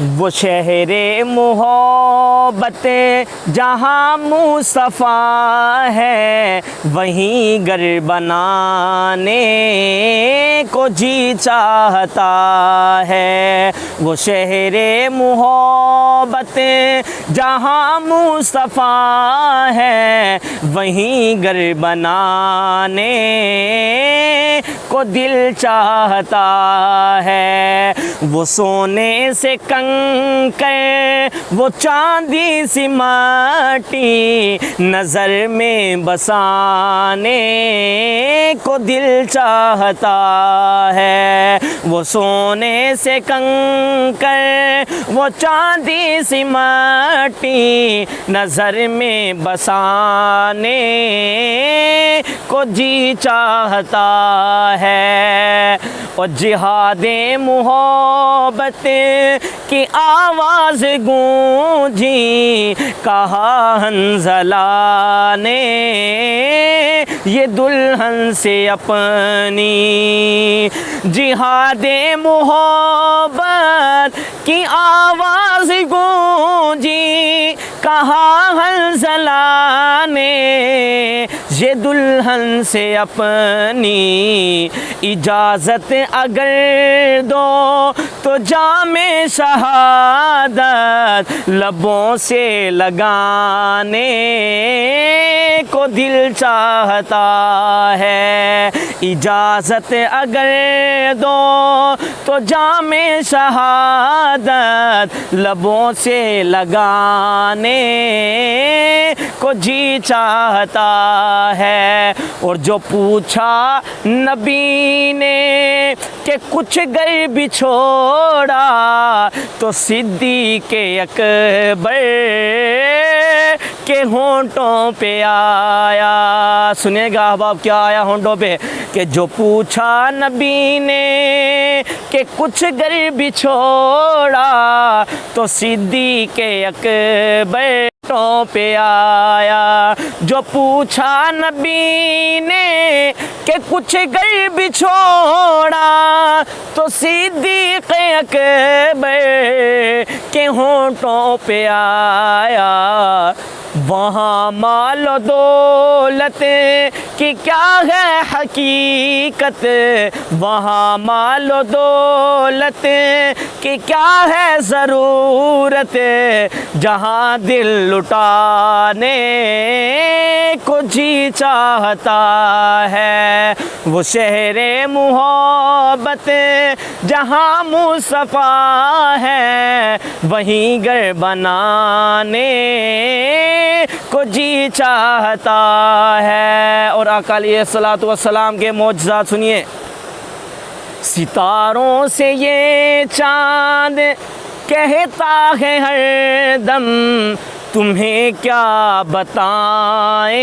وہ شہر محبت جہاں مصطفیٰ ہے، وہیں گھر بنانے کو جی چاہتا ہے۔ وہ شہر محبت جہاں مصطفیٰ ہے، وہیں گھر بنانے کو دل چاہتا ہے۔ وہ سونے سے کنکر، وہ چاندی سی مٹی، نظر میں بسانے کو دل چاہتا ہے۔ وہ سونے سے کنکر، وہ چاندی سی مٹی، نظر میں بسانے کو جی چاہتا ہے۔ اور جہاد محبت کی آواز گونجی، کہا حنظلہ نے یہ دلہن سے اپنی۔ جہاد محبت کی آواز گونجی، کہا حنظلہ نے یہ دلہن سے اپنی۔ اجازت اگر دو تو جام شہادت لبوں سے لگانے کو دل چاہتا ہے۔ اجازت اگر دو تو جام شہادت لبوں سے لگانے کو جی چاہتا ہے۔ اور جو پوچھا نبی نے کہ کچھ گر بھی چھوڑا، تو صدیق اکبر کے ہونٹوں پہ آیا۔ سنیں گا احباب کیا آیا ہونٹوں پہ؟ کہ جو پوچھا نبی نے کہ کچھ گر بھی چھوڑا، تو صدیق اکبر پہ آیا۔ جو پوچھا نبی نے کہ کچھ گر بھی چھوڑا، تو صدیق اکبر کے ہونٹوں پہ آیا۔ وہاں مال و دولت کی کیا ہے حقیقت، وہاں مال و دولت کی کیا ہے ضرورت، جہاں دل لٹانے کو جی چاہتا ہے۔ وہ شہر محبت جہاں مصطفیٰ ہے، وہیں گھر بنانے کو جی چاہتا ہے۔ اور آقا علیہ الصلوۃ والسلام کے معجزات سنیے۔ ستاروں سے یہ چاند کہتا ہے ہر دم، تمہیں کیا بتائیں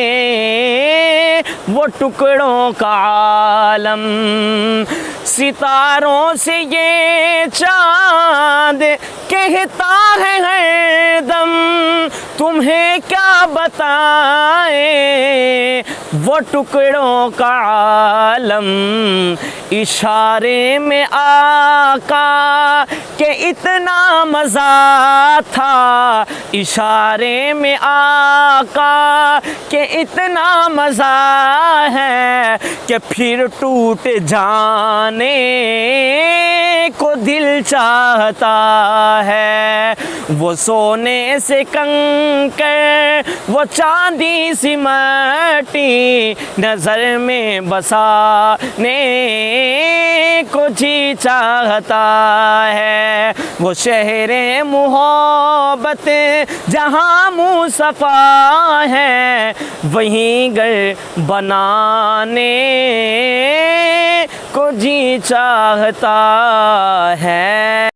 وہ ٹکڑوں کا عالم۔ ستاروں سے یہ چاند کہتا ہے ہر دم، تمہیں کیا بتائیں وہ ٹکڑوں کا عالم۔ اشارے میں آقا کہ اتنا مزہ تھا، اشارے میں آقا کہ اتنا مزہ ہے، کہ پھر ٹوٹ جانے کو دل چاہتا ہے۔ وہ سونے سے کنکر، وہ چاندی سی مٹی، نظر میں بسانے کو جی چاہتا ہے۔ وہ شہر محبت جہاں مصطفیٰ ہے، وہیں گھر بنانے کو جی چاہتا ہے۔